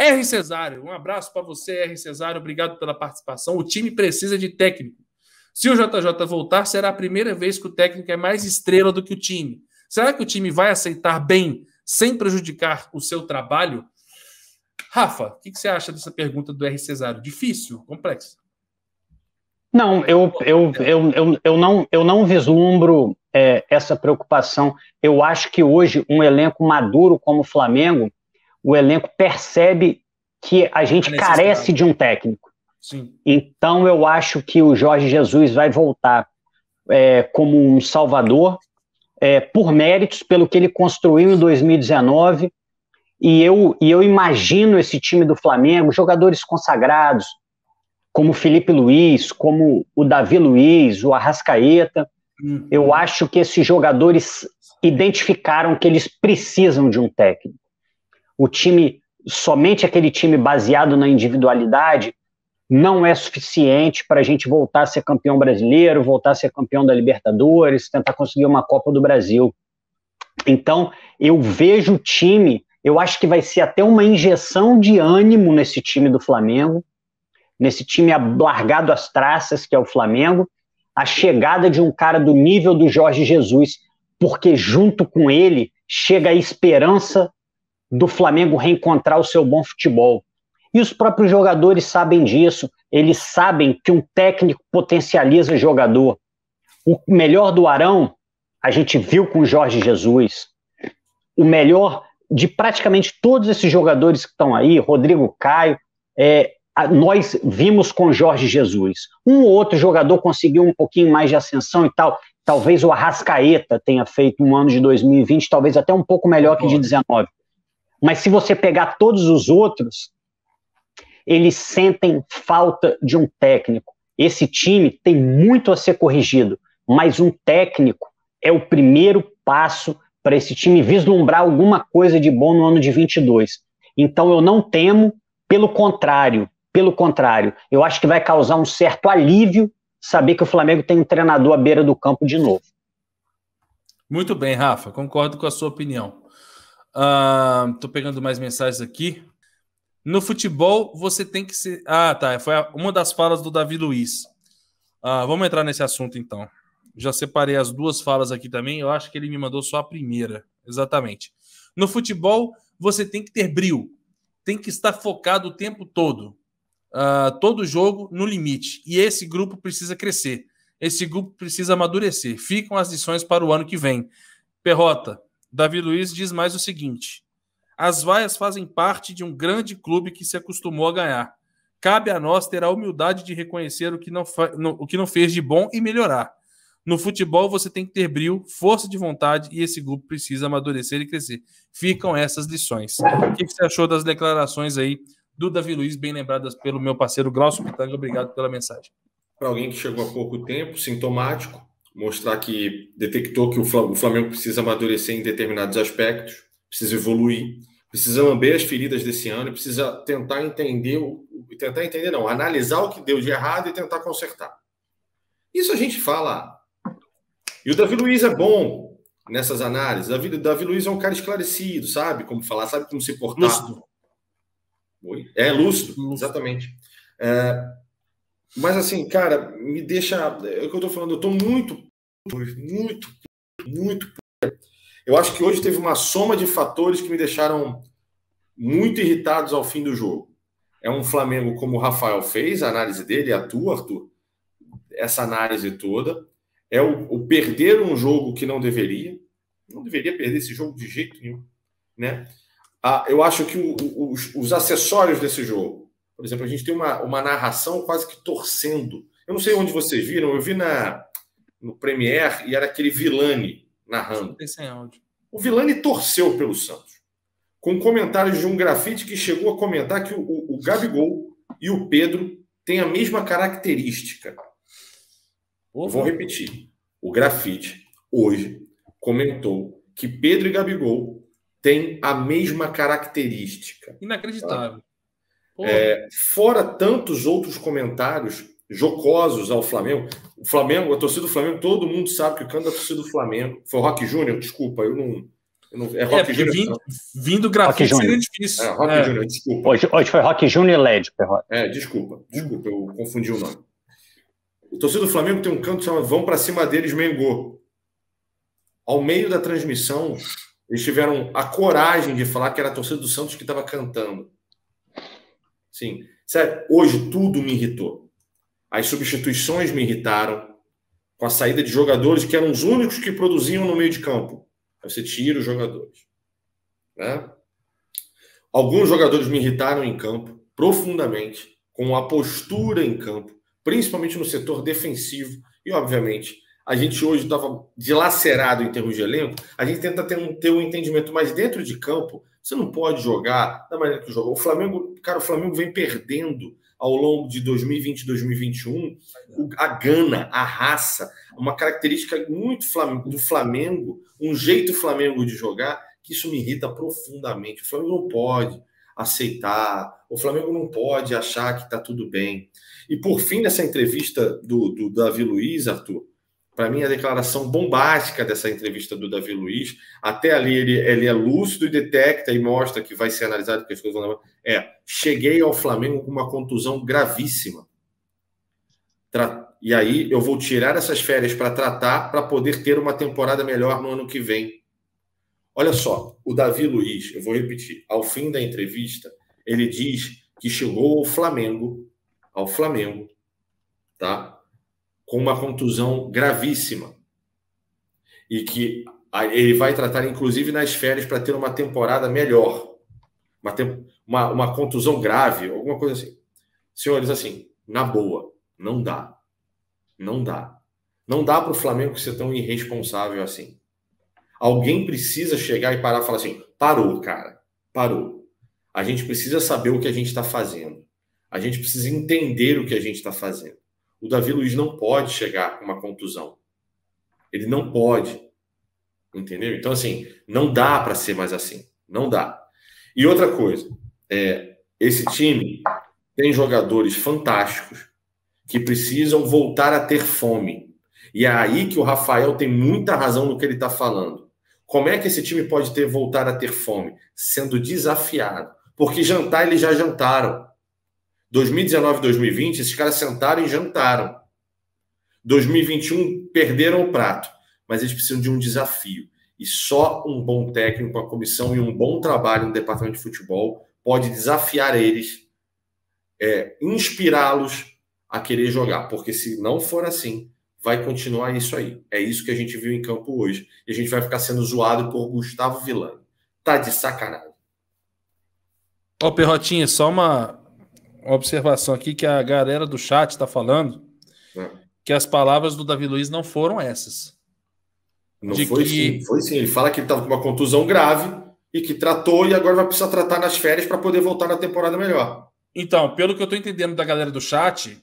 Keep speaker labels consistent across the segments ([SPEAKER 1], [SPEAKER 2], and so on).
[SPEAKER 1] R. Cesário, um abraço para você, R. Cesário, obrigado pela participação. O time precisa de técnico. Se o JJ voltar, será a primeira vez que o técnico é mais estrela do que o time. Será que o time vai aceitar bem, sem prejudicar o seu trabalho? Rafa, o que você acha dessa pergunta do R. Cesário? Difícil? Complexo?
[SPEAKER 2] Não, eu não vislumbro essa preocupação. Eu acho que hoje um elenco maduro como o Flamengo, o elenco percebe que a gente carece de um técnico.
[SPEAKER 1] Sim.
[SPEAKER 2] Então eu acho que o Jorge Jesus vai voltar como um salvador, por méritos, pelo que ele construiu em 2019, e eu imagino esse time do Flamengo, jogadores consagrados, como o Felipe Luiz, como o Davi Luiz, o Arrascaeta. Eu acho que esses jogadores identificaram que eles precisam de um técnico. O time, somente aquele time baseado na individualidade, não é suficiente para a gente voltar a ser campeão brasileiro, voltar a ser campeão da Libertadores, tentar conseguir uma Copa do Brasil. Então, eu vejo o time, eu acho que vai ser até uma injeção de ânimo nesse time do Flamengo, nesse time largado às traças, que é o Flamengo, a chegada de um cara do nível do Jorge Jesus, porque junto com ele chega a esperança do Flamengo reencontrar o seu bom futebol. E os próprios jogadores sabem disso, eles sabem que um técnico potencializa jogador. O melhor do Arão, a gente viu com o Jorge Jesus. O melhor de praticamente todos esses jogadores que estão aí, Rodrigo Caio, nós vimos com o Jorge Jesus. Um ou outro jogador conseguiu um pouquinho mais de ascensão e tal. Talvez o Arrascaeta tenha feito um ano de 2020, talvez até um pouco melhor que de 19. Mas se você pegar todos os outros, eles sentem falta de um técnico. Esse time tem muito a ser corrigido, mas um técnico é o primeiro passo para esse time vislumbrar alguma coisa de bom no ano de 22. Então eu não temo, pelo contrário, eu acho que vai causar um certo alívio saber que o Flamengo tem um treinador à beira do campo de novo.
[SPEAKER 1] Muito bem, Rafa, concordo com a sua opinião. Tô pegando mais mensagens aqui. No futebol, você tem que ser... Foi uma das falas do Davi Luiz. Vamos entrar nesse assunto, então. Já separei as duas falas aqui também. Eu acho que ele me mandou só a primeira. Exatamente. No futebol, você tem que ter brio. Tem que estar focado o tempo todo. Todo jogo no limite. E esse grupo precisa crescer. Esse grupo precisa amadurecer. Ficam as lições para o ano que vem. Perrota, Davi Luiz diz mais o seguinte: as vaias fazem parte de um grande clube que se acostumou a ganhar. Cabe a nós ter a humildade de reconhecer o que não fez de bom e melhorar. No futebol você tem que ter brio, força de vontade e esse grupo precisa amadurecer e crescer. Ficam essas lições. O que você achou das declarações aí do Davi Luiz, bem lembradas pelo meu parceiro Glaucio Pitanga? Obrigado pela mensagem.
[SPEAKER 3] Para alguém que chegou há pouco tempo, sintomático, mostrar que detectou que o Flamengo precisa amadurecer em determinados aspectos, precisa evoluir, precisa lamber as feridas desse ano, precisa tentar entender, analisar o que deu de errado e tentar consertar. Isso a gente fala. E o Davi Luiz é bom nessas análises. Davi Luiz é um cara esclarecido, sabe como falar, sabe como se portar.
[SPEAKER 1] Lúcido.
[SPEAKER 3] Lúcido, exatamente. Mas assim, cara, me deixa... É o que eu tô falando, eu tô muito... Eu acho que hoje teve uma soma de fatores que me deixaram muito irritados ao fim do jogo. É um Flamengo, como o Rafael fez, a análise dele, a tua, Arthur, essa análise toda. É o perder um jogo que não deveria perder esse jogo de jeito nenhum, né? Eu acho que os acessórios desse jogo, por exemplo, a gente tem uma narração quase que torcendo. Eu não sei onde vocês viram, eu vi no Premiere e era aquele Vilani narrando.
[SPEAKER 1] Sem áudio.
[SPEAKER 3] O Vilani torceu pelo Santos, com comentários de um grafite que chegou a comentar que o Gabigol e o Pedro têm a mesma característica. Vou repetir. O grafite, hoje, comentou que Pedro e Gabigol têm a mesma característica.
[SPEAKER 1] Inacreditável.
[SPEAKER 3] Fora tantos outros comentários jocosos ao Flamengo. O Flamengo, a torcida do Flamengo, todo mundo sabe que o canto da torcida do Flamengo... Foi o Roque Júnior? Desculpa, eu não... É Roque Júnior.
[SPEAKER 1] Vindo grafite seria difícil.
[SPEAKER 3] Roque Júnior, desculpa.
[SPEAKER 2] Hoje foi Roque Júnior e LED, Perrota.
[SPEAKER 3] Desculpa, eu confundi o nome. O torcedor do Flamengo tem um canto que chama Vão Pra Cima Deles, Mengô. Ao meio da transmissão, eles tiveram a coragem de falar que era a torcida do Santos que estava cantando. Sim, sério, hoje tudo me irritou. As substituições me irritaram, com a saída de jogadores que eram os únicos que produziam no meio de campo. Você tira os jogadores. Né? Alguns jogadores me irritaram em campo, profundamente, com a postura em campo, principalmente no setor defensivo. E, obviamente, a gente hoje estava dilacerado em termos de elenco, a gente tenta ter um entendimento, mas dentro de campo, você não pode jogar da maneira que jogou. O Flamengo vem perdendo ao longo de 2020 e 2021 a gana, a raça, uma característica muito do Flamengo, um jeito Flamengo de jogar, que isso me irrita profundamente. O Flamengo não pode aceitar, o Flamengo não pode achar que está tudo bem. E por fim, nessa entrevista do Davi Luiz, Arthur, para mim, a declaração bombástica dessa entrevista do Davi Luiz, até ali ele é lúcido e detecta e mostra que vai ser analisado, que as coisas vão... cheguei ao Flamengo com uma contusão gravíssima. E aí eu vou tirar essas férias para tratar, para poder ter uma temporada melhor no ano que vem. Olha só, o Davi Luiz, eu vou repetir, ao fim da entrevista, ele diz que chegou ao Flamengo, tá? Com uma contusão gravíssima. E que ele vai tratar, inclusive, nas férias para ter uma temporada melhor. Uma contusão grave, alguma coisa assim. Senhores, assim, na boa, não dá. Não dá. Não dá para o Flamengo ser tão irresponsável assim. Alguém precisa chegar e parar e falar assim, parou, cara, parou. A gente precisa saber o que a gente está fazendo. A gente precisa entender o que a gente está fazendo. O Davi Luiz não pode chegar com uma contusão. Ele não pode. Entendeu? Então, assim, não dá para ser mais assim. Não dá. E outra coisa, esse time tem jogadores fantásticos que precisam voltar a ter fome. E é aí que o Rafael tem muita razão no que ele está falando. Como é que esse time pode voltar a ter fome? Sendo desafiado. Porque jantar eles já jantaram. 2019 e 2020, esses caras sentaram e jantaram. 2021, perderam o prato. Mas eles precisam de um desafio. E só um bom técnico, a comissão e um bom trabalho no departamento de futebol pode desafiar eles, inspirá-los a querer jogar. Porque se não for assim, vai continuar isso aí. É isso que a gente viu em campo hoje. E a gente vai ficar sendo zoado por Gustavo Villani. Tá de sacanagem.
[SPEAKER 1] Ó, Perrotinha, só uma observação aqui que a galera do chat está falando que as palavras do Davi Luiz não foram essas.
[SPEAKER 3] Não foi sim, foi sim. Ele fala que ele estava com uma contusão grave e que tratou e agora vai precisar tratar nas férias para poder voltar na temporada melhor.
[SPEAKER 1] Então, pelo que eu estou entendendo da galera do chat,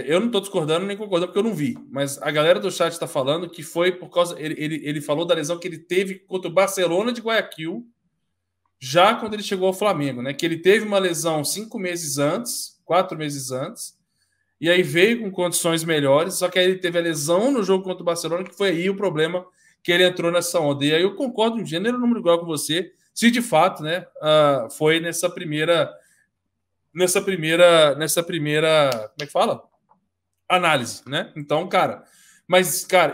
[SPEAKER 1] eu não estou discordando nem concordando porque eu não vi, mas a galera do chat está falando que foi por causa... Ele falou da lesão que ele teve contra o Barcelona de Guayaquil, já quando ele chegou ao Flamengo, né? Que ele teve uma lesão 4 meses antes, e aí veio com condições melhores, só que aí ele teve a lesão no jogo contra o Barcelona, que foi aí o problema que ele entrou nessa onda. E aí eu concordo em gênero, número igual com você, se de fato, né, foi nessa primeira, como é que fala? Análise, né? Então, cara,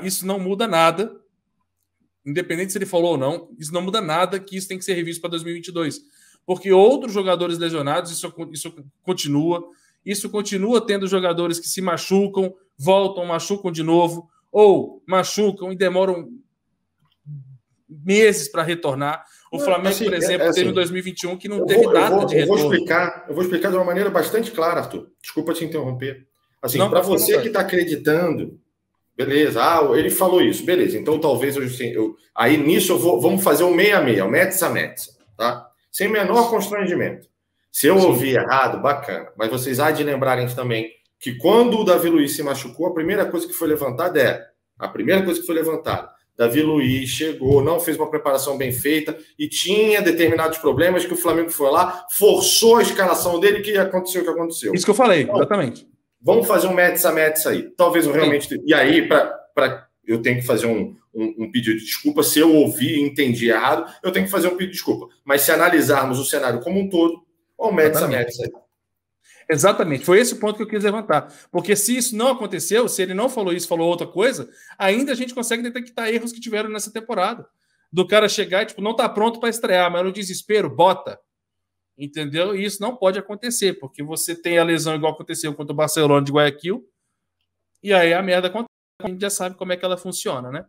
[SPEAKER 1] isso não muda nada. Independente se ele falou ou não, isso não muda nada, que isso tem que ser revisto para 2022. Porque outros jogadores lesionados, isso continua tendo jogadores que se machucam, voltam, machucam de novo, ou machucam e demoram meses para retornar. O Flamengo, assim, por exemplo, teve em 2021 que não teve data de retorno.
[SPEAKER 3] Eu vou explicar de uma maneira bastante clara, Arthur. Desculpa te interromper. Assim, para você que está acreditando... Beleza, ele falou isso, beleza. Então, talvez aí nisso vamos fazer um 6-6, o Metsa, tá? Sem menor constrangimento. Se eu ouvi errado, bacana. Mas vocês há de lembrarem também que quando o Davi Luiz se machucou, a primeira coisa que foi levantada Davi Luiz chegou, não fez uma preparação bem feita e tinha determinados problemas que o Flamengo foi lá, forçou a escalação dele, que aconteceu o que aconteceu.
[SPEAKER 1] Isso que eu falei, então, exatamente.
[SPEAKER 3] Vamos fazer um Metsa aí. Talvez eu realmente... E aí, para eu tenho que fazer um pedido de desculpa. Se eu ouvi e entendi errado, eu tenho que fazer um pedido de desculpa. Mas se analisarmos o cenário como um todo, o Médici.
[SPEAKER 1] Exatamente, foi esse o ponto que eu quis levantar. Porque se isso não aconteceu, se ele não falou isso, falou outra coisa, ainda a gente consegue detectar erros que tiveram nessa temporada. Do cara chegar e, tipo, não tá pronto para estrear, mas no desespero, bota. Entendeu? E isso não pode acontecer, porque você tem a lesão igual aconteceu contra o Barcelona de Guayaquil, e aí a merda acontece, a gente já sabe como é que ela funciona, né?